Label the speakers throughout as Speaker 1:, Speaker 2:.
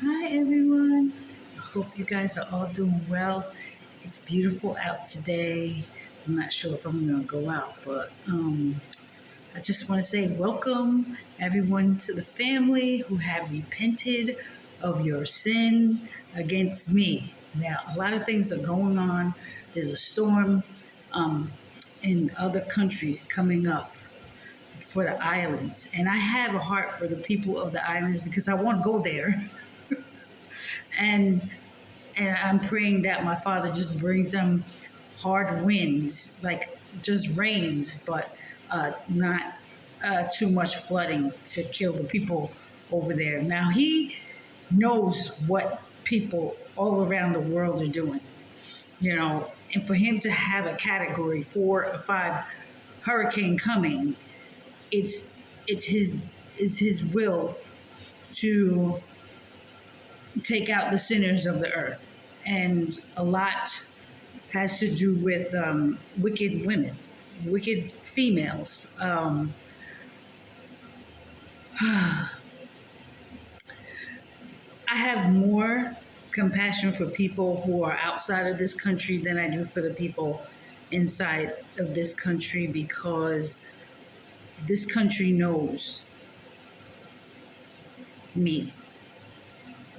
Speaker 1: Hi everyone. I hope you guys are all doing well. It's beautiful out today. I'm not sure if I'm gonna go out, but I just want to say welcome everyone to the family who have repented of your sin against me. Now, a lot of things are going on. There's a storm um, in other countries coming up for the islands, and I have a heart for the people of the islands because I want to go there. and and I'm praying that my Father just brings them hard winds, like just rains, but not too much flooding to kill the people over there. Now He knows what people all around the world are doing, and for Him to have a Category 4 or 5 hurricane coming, it's it's His will to take out the sinners of the earth. And a lot has to do with wicked women, wicked females. I have more compassion for people who are outside of this country than I do for the people inside of this country, because this country knows me.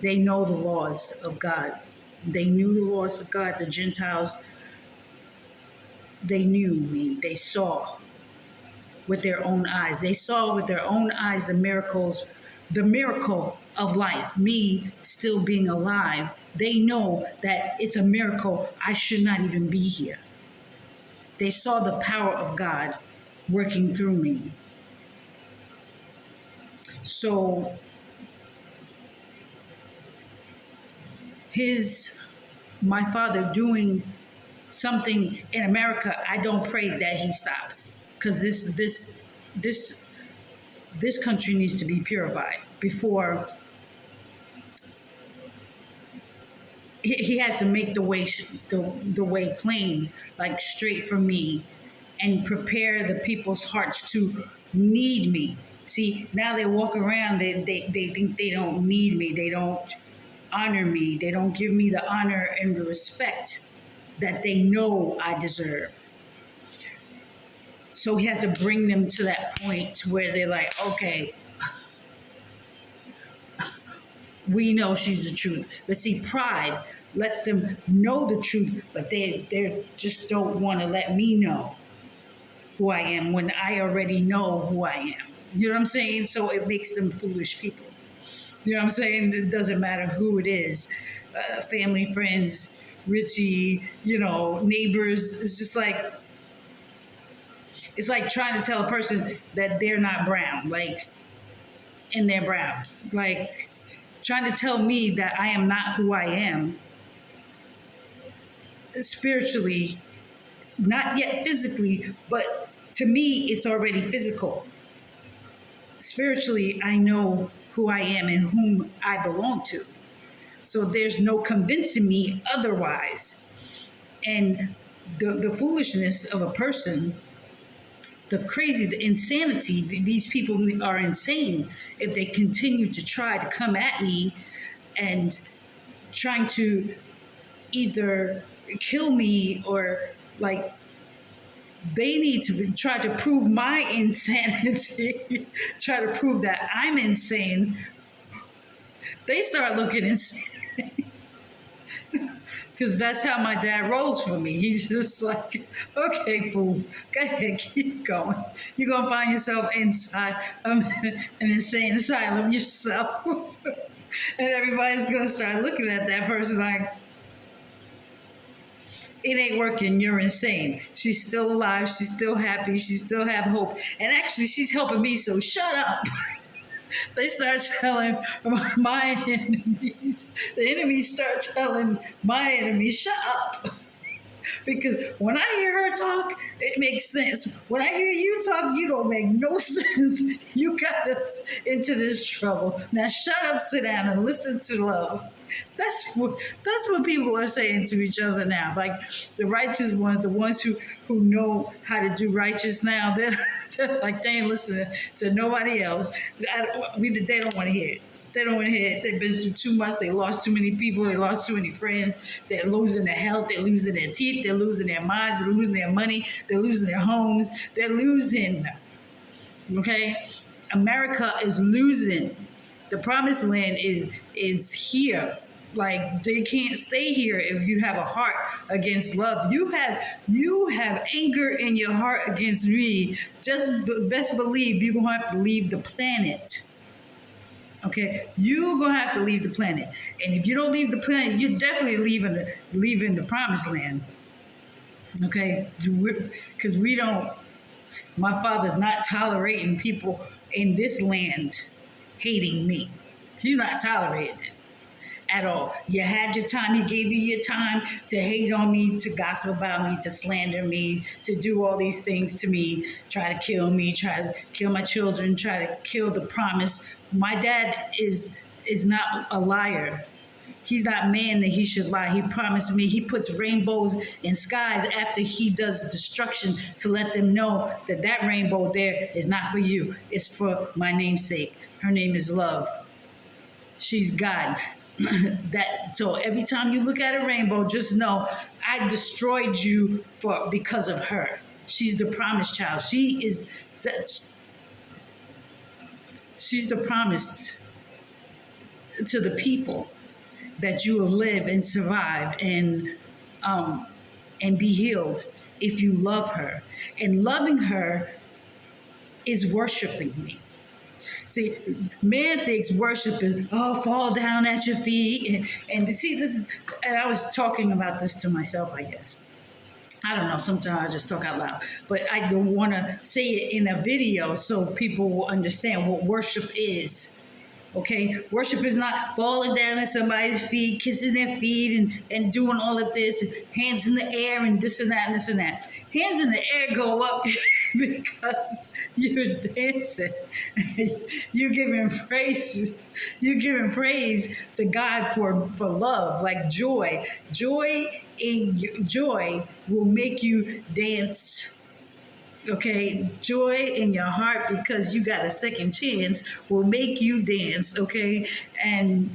Speaker 1: They know the laws of God. They knew the laws of God. The Gentiles, they knew me. They saw with their own eyes. They saw with their own eyes the miracles, the miracle of life, me still being alive. They know that it's a miracle. I should not even be here. They saw the power of God working through me. So my Father doing something in America, I don't pray that He stops, because this country needs to be purified before He has to make the way plain, like straight for me, and prepare the people's hearts to need me. See, now they walk around, they think they don't need me, they don't honor me, they don't give me the honor and the respect that they know I deserve. So He has to bring them to that point where they're like, okay, we know she's the truth. But see, pride lets them know the truth, but they just don't want to let me know who I am when I already know who I am. You know what I'm saying? So it makes them foolish people. You know what I'm saying? It doesn't matter who it is, family, friends, Richie, neighbors. It's like trying to tell a person that they're not brown, and they're brown. Like trying to tell me that I am not who I am spiritually, not yet physically, but to me, it's already physical. Spiritually, I know who I am and whom I belong to. So there's no convincing me otherwise. And the foolishness of a person, the insanity, these people are insane if they continue to try to come at me and trying to either kill me or they need to try to prove my insanity, try to prove that I'm insane. They start looking insane. Because that's how my dad rolls for me. He's just like, okay, fool, go ahead, keep going. You're going to find yourself inside an insane asylum yourself. And everybody's going to start looking at that person like, it ain't working, you're insane. She's still alive, she's still happy, she still have hope. And actually, she's helping me, so shut up. They start telling my enemies, the enemies start telling my enemies, shut up. Because when I hear her talk, it makes sense. When I hear you talk, you don't make no sense. You got us into this trouble. Now shut up, sit down, and listen to love. That's what people are saying to each other now. Like the righteous ones, the ones who know how to do righteous now, Like they ain't listening to nobody else. They don't want to hear it. They don't want to hear it. They've been through too much. They lost too many people. They lost too many friends. They're losing their health. They're losing their teeth. They're losing their minds. They're losing their money. They're losing their homes. They're losing. Okay? America is losing. The promised land is here. Like they can't stay here if you have a heart against love. You have anger in your heart against me. Just best believe you're gonna have to leave the planet. Okay, you're gonna have to leave the planet, and if you don't leave the planet, you're definitely leaving the promised land. Okay, because we don't. My father's not tolerating people in this land hating me. He's not tolerating it at all. You had your time. He gave you your time to hate on me, to gossip about me, to slander me, to do all these things to me, try to kill me, try to kill my children, try to kill the promise. My dad is not a liar. He's not man that he should lie. He promised me. He puts rainbows in skies after he does destruction to let them know that that rainbow there is not for you. It's for my namesake. Her name is Love. She's God. So every time you look at a rainbow, just know I destroyed you because of her. She's the promised child. She's the promise to the people that you will live and survive and be healed if you love her. And loving her is worshiping me. See, man thinks worship is, fall down at your feet. And see, and I was talking about this to myself, I guess. I don't know, sometimes I just talk out loud. But I want to say it in a video so people will understand what worship is. Okay, worship is not falling down at somebody's feet, kissing their feet, and doing all of this, and hands in the air, and this and that, and this and that. Hands in the air go up because you're dancing. You're giving praise. You're giving praise to God for love, like joy. Joy will make you dance. Okay, joy in your heart because you got a second chance will make you dance. Okay, and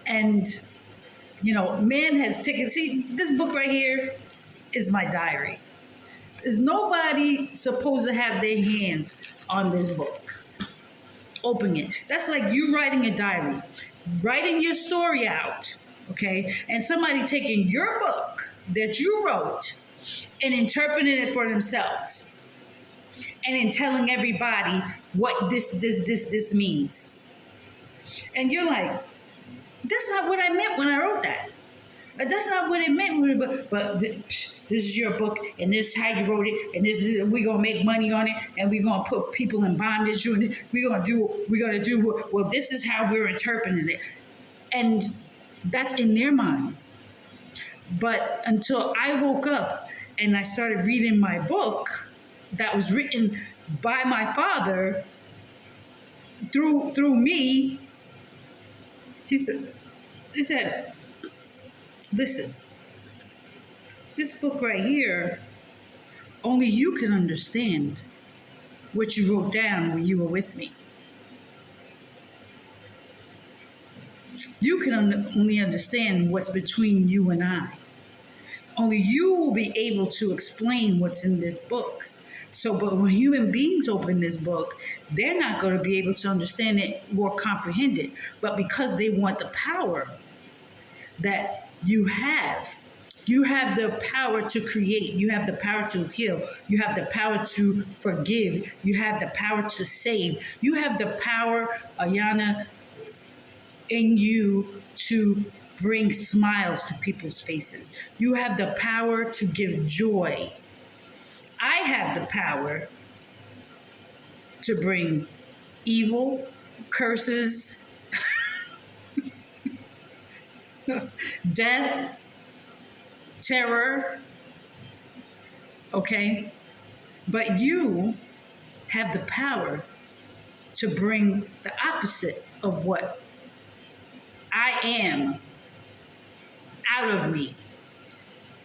Speaker 1: man has taken. See, this book right here is my diary. There's nobody supposed to have their hands on this book. Open it. That's like you writing a diary, writing your story out. Okay, and somebody taking your book that you wrote and interpreting it for themselves, and in telling everybody what this means. And you're like, that's not what I meant when I wrote that. That's not what it meant. But this is your book, and this is how you wrote it, and we're gonna make money on it, and we're gonna put people in bondage. We're gonna do. Well, this is how we're interpreting it, and that's in their mind. But until I woke up and I started reading my book that was written by my father through me, he said, listen, this book right here, only you can understand what you wrote down when you were with me. You can only understand what's between you and I. Only you will be able to explain what's in this book. But when human beings open this book, they're not going to be able to understand it or comprehend it. But because they want the power that you have the power to create. You have the power to heal. You have the power to forgive. You have the power to save. You have the power, Ayana, in you to bring smiles to people's faces. You have the power to give joy. I have the power to bring evil, curses, death, terror, okay? But you have the power to bring the opposite of what I am out of me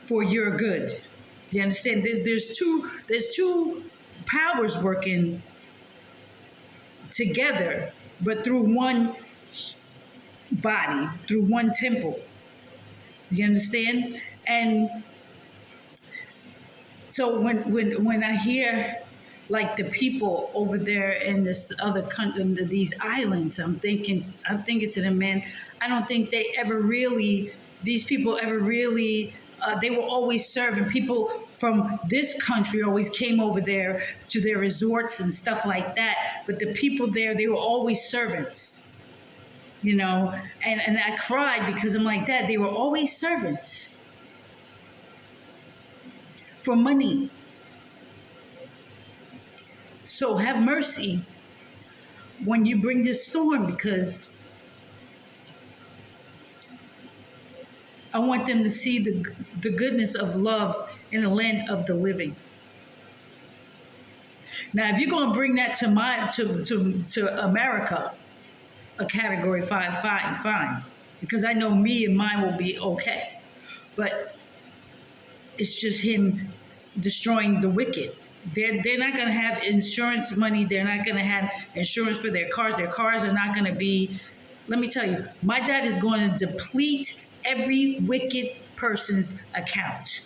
Speaker 1: for your good. Do you understand? There's two powers working together, but through one body, through one temple. Do you understand? And so when I hear like the people over there in this other country, in these islands, I'm thinking to them, man, I don't think these people ever really, they were always serving. People from this country always came over there to their resorts and stuff like that. But the people there, they were always servants, you know? And I cried because I'm like, Dad, they were always servants for money. So have mercy when you bring this storm, because I want them to see the goodness of love in the land of the living. Now, if you're going to bring that to America, a Category 5, fine, because I know me and mine will be okay. But it's just him destroying the wicked. They're not going to have insurance money. They're not going to have insurance for their cars. Their cars are not going to be. Let me tell you, my dad is going to deplete every wicked person's account.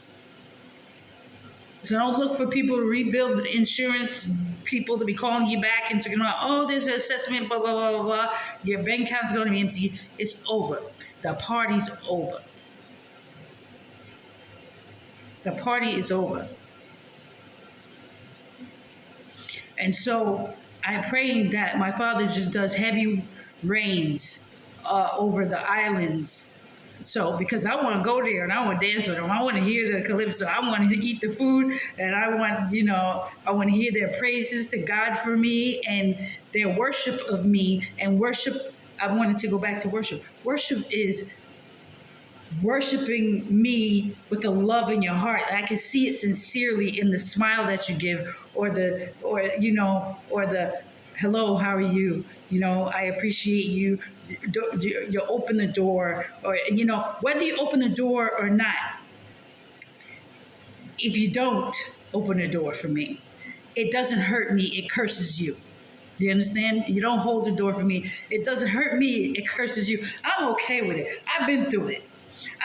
Speaker 1: So don't look for people to rebuild the insurance, people to be calling you back and talking about, oh, there's an assessment, blah, blah, blah, blah, blah. Your bank account's going to be empty. It's over. The party's over. The party is over. And so I'm praying that my Father just does heavy rains over the islands. So, because I want to go there and I want to dance with them. I want to hear the calypso. I want to eat the food, and I want to hear their praises to God for me and their worship of me. And worship, I wanted to go back to worship. Worship is worshiping me with the love in your heart. I can see it sincerely in the smile that you give, or the hello, how are you? I appreciate you. You open the door, or whether you open the door or not. If you don't open the door for me, it doesn't hurt me. It curses you. Do you understand? You don't hold the door for me. It doesn't hurt me. It curses you. I'm okay with it. I've been through it.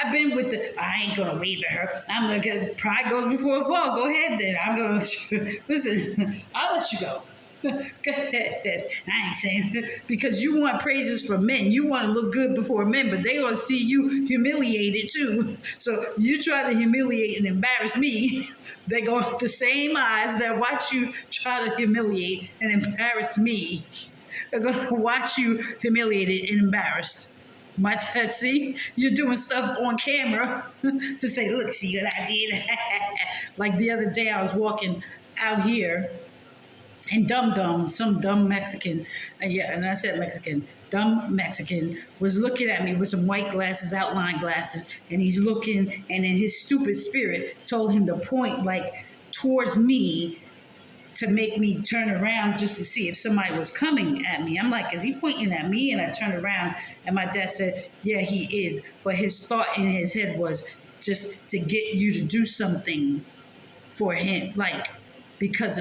Speaker 1: I've been with I ain't gonna wave at her. I'm like, pride goes before a fall. Go ahead then. I'm gonna listen. I'll let you go. Go ahead. I ain't saying it, because you want praises from men. You want to look good before men, but they gonna see you humiliated too. So you try to humiliate and embarrass me. They go with the same eyes that watch you try to humiliate and embarrass me. They're gonna watch you humiliated and embarrassed. My dad, see, you're doing stuff on camera to say, look, see what I did. Like the other day, I was walking out here, and some dumb Mexican, and I said Mexican, dumb Mexican was looking at me with some white glasses, outline glasses, and he's looking, and in his stupid spirit told him to point like towards me to make me turn around just to see if somebody was coming at me. I'm like, is he pointing at me? And I turned around, and my dad said, yeah, he is. But his thought in his head was just to get you to do something for him, like because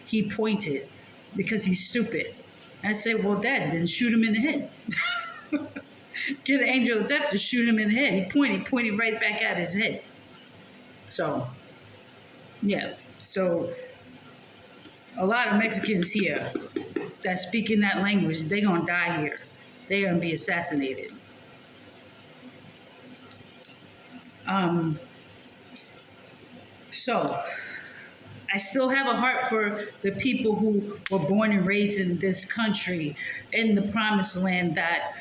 Speaker 1: he pointed, because he's stupid. I said, well, Dad, then shoot him in the head. Get an angel of death to shoot him in the head. He pointed right back at his head. So, yeah. So, a lot of Mexicans here that speak in that language, they're going to die here. They're going to be assassinated. So, I still have a heart for the people who were born and raised in this country, in the promised land, that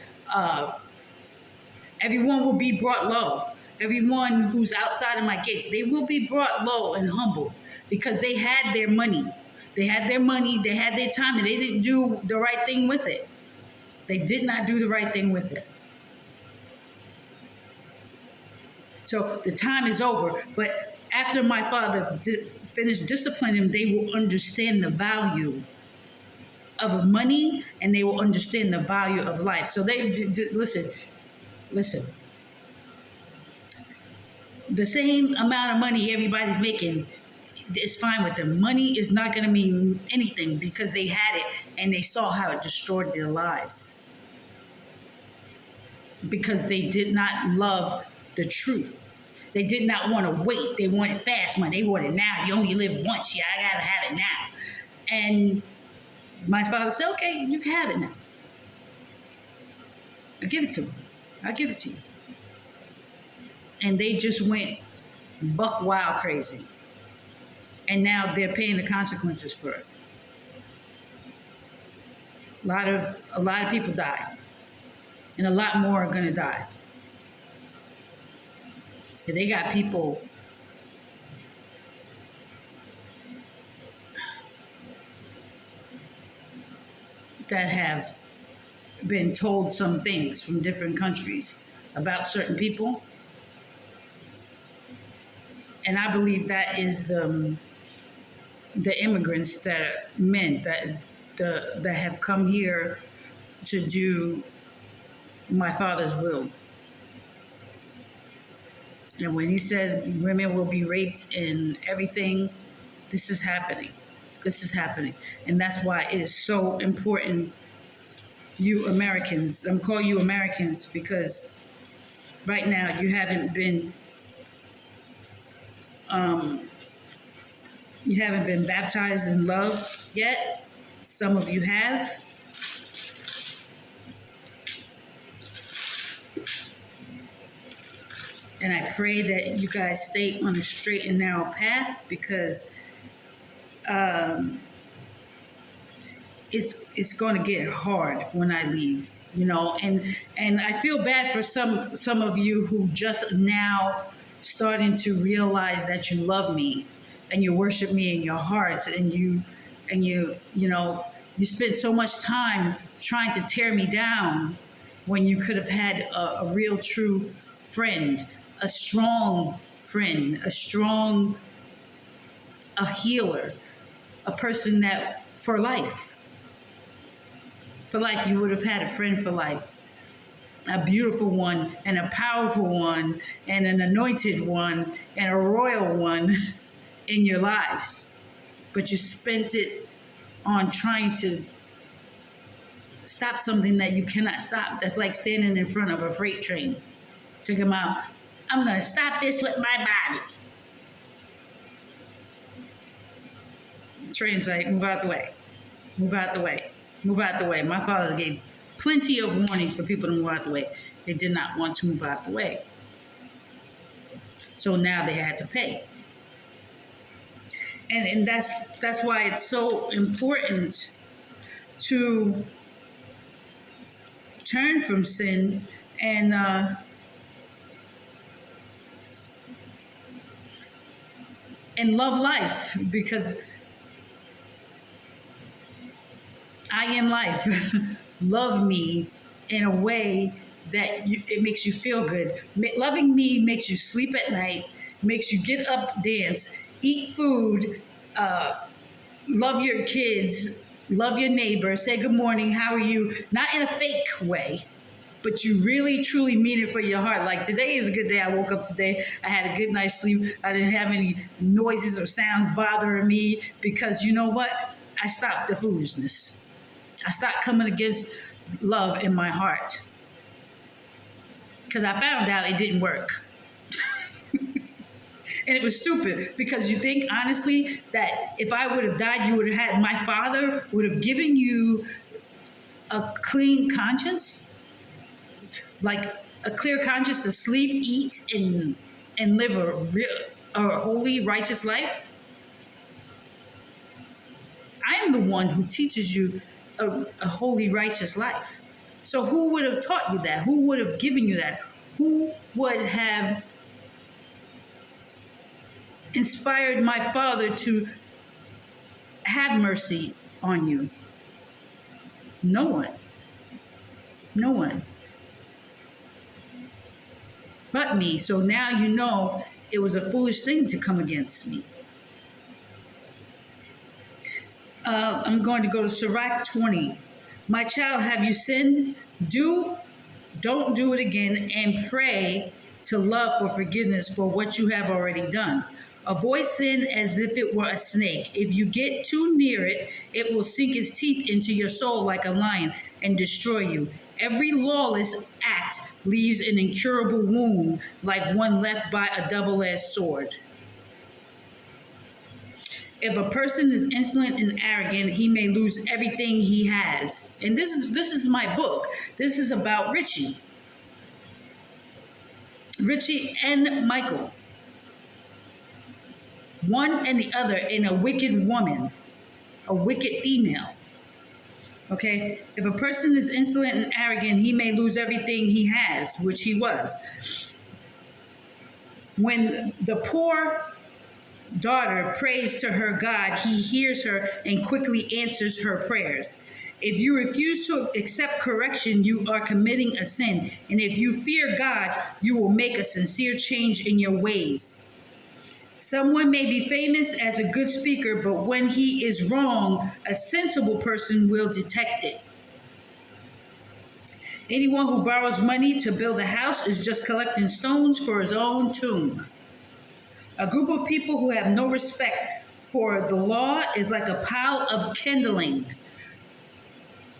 Speaker 1: everyone will be brought low. Everyone who's outside of my gates, they will be brought low and humbled, because they had their money. They had their money, they had their time, and they didn't do the right thing with it. They did not do the right thing with it. So the time is over. But after my Father finished disciplining them, they will understand the value of money, and they will understand the value of life. So listen. The same amount of money everybody's making, it's fine with them. Money is not going to mean anything because they had it and they saw how it destroyed their lives. Because they did not love the truth. They did not want to wait. They wanted fast money. They wanted now. You only live once. Yeah, I got to have it now. And my father said, okay, you can have it now. I'll give it to him. I'll give it to you. And they just went buck wild crazy. And now they're paying the consequences for it. A lot of people died. And a lot more are going to die. And they got people that have been told some things from different countries about certain people. And I believe that is the immigrants that meant that have come here to do my father's will. And when he said women will be raped and everything, this is happening. This is happening. And that's why it is so important, you Americans, I'm calling you Americans because right now you haven't been baptized in love yet. Some of you have. And I pray that you guys stay on a straight and narrow path because it's going to get hard when I leave, you know. And I feel bad for some of you who just now starting to realize that you love me and you worship me in your hearts and you spend so much time trying to tear me down when you could have had a real true friend. A strong friend, a healer, a person that for life. For life, you would have had a friend for life. A beautiful one and a powerful one and an anointed one and a royal one in your lives. But you spent it on trying to stop something that you cannot stop. That's like standing in front of a freight train. Took him out. I'm going to stop this with my body. Train's like, move out the way. Move out the way. Move out the way. My father gave plenty of warnings for people to move out the way. They did not want to move out the way. So now they had to pay. And that's why it's so important to turn from sin and love life, because I am life. Love me in a way that it makes you feel good. Loving me makes you sleep at night, makes you get up, dance, eat food, love your kids, love your neighbor, say good morning, how are you? Not in a fake way, but you really, truly mean it for your heart. Like today is a good day. I woke up today. I had a good night's sleep. I didn't have any noises or sounds bothering me because you know what? I stopped the foolishness. I stopped coming against love in my heart because I found out it didn't work. And it was stupid because you think, honestly, that if I would have died, you would have had, my father would have given you a clean conscience, like a clear conscience to sleep, eat, and live a holy, righteous life. I am the one who teaches you a holy, righteous life. So who would have taught you that? Who would have given you that? Who would have inspired my father to have mercy on you? No one. No one. But me. So now you know it was a foolish thing to come against me. I'm going to go to Sirach 20. My child, have you sinned? Don't do it again, and pray to love for forgiveness for what you have already done. Avoid sin as if it were a snake. If you get too near it, it will sink its teeth into your soul like a lion and destroy you. Every lawless act leaves an incurable wound like one left by a double-edged sword. If a person is insolent and arrogant, he may lose everything he has. And this is my book. This is about Richie and Michael. One and the other in a wicked woman, a wicked female. Okay? If a person is insolent and arrogant, he may lose everything he has, which he was. When the poor daughter prays to her God, he hears her and quickly answers her prayers. If you refuse to accept correction, you are committing a sin. And if you fear God, you will make a sincere change in your ways. Someone may be famous as a good speaker, but when he is wrong, a sensible person will detect it. Anyone who borrows money to build a house is just collecting stones for his own tomb. A group of people who have no respect for the law is like a pile of kindling.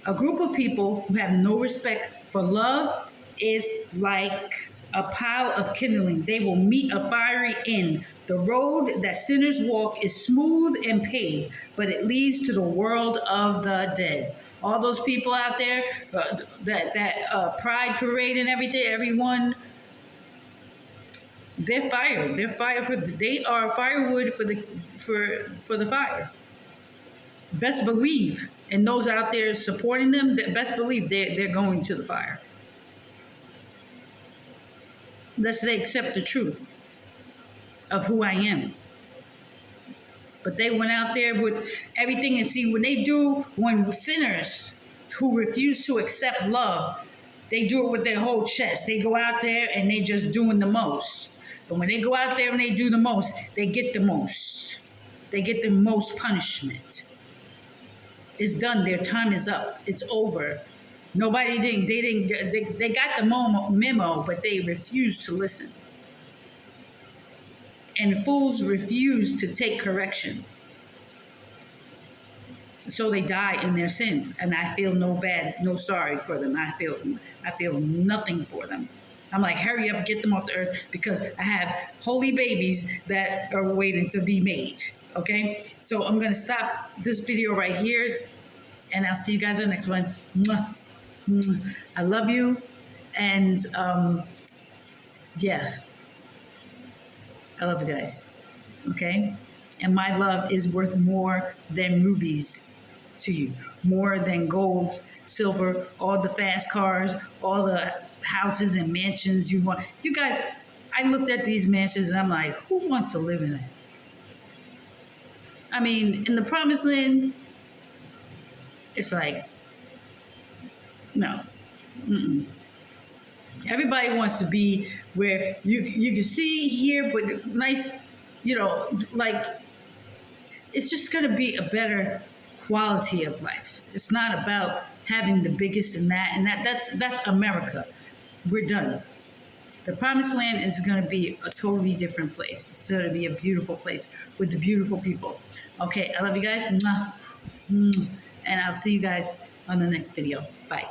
Speaker 1: A group of people who have no respect for love is like a pile of kindling. They will meet a fiery end. The road that sinners walk is smooth and paved, but it leads to the world of the dead. All those people out there, that pride parade and everything, everyone, they're fire. They're fire they are firewood for the fire. Best believe, and those out there supporting them, best believe they're going to the fire. Unless they accept the truth of who I am. But they went out there with everything, and see, when sinners who refuse to accept love, they do it with their whole chest. They go out there and they just doing the most. But when they go out there and they do the most, they get the most. They get the most punishment. It's done. Their time is up. It's over. They got the memo, but they refused to listen. And fools refuse to take correction. So they die in their sins. And I feel no sorry for them. I feel nothing for them. I'm like, hurry up, get them off the earth, because I have holy babies that are waiting to be made. Okay? So I'm going to stop this video right here, and I'll see you guys in the next one. Mwah. Mwah. I love you. And yeah, I love you guys. Okay? And my love is worth more than rubies to you, more than gold, silver, all the fast cars, all the houses and mansions you want. You guys, I looked at these mansions and I'm like, who wants to live in it? I mean, in the promised land, it's like, no. Mm-mm. Everybody wants to be where you can see here, but nice, like, it's just going to be a better quality of life. It's not about having the biggest and that's America. We're done. The promised land is going to be a totally different place. It's going to be a beautiful place with the beautiful people. Okay, I love you guys. And I'll see you guys on the next video. Bye.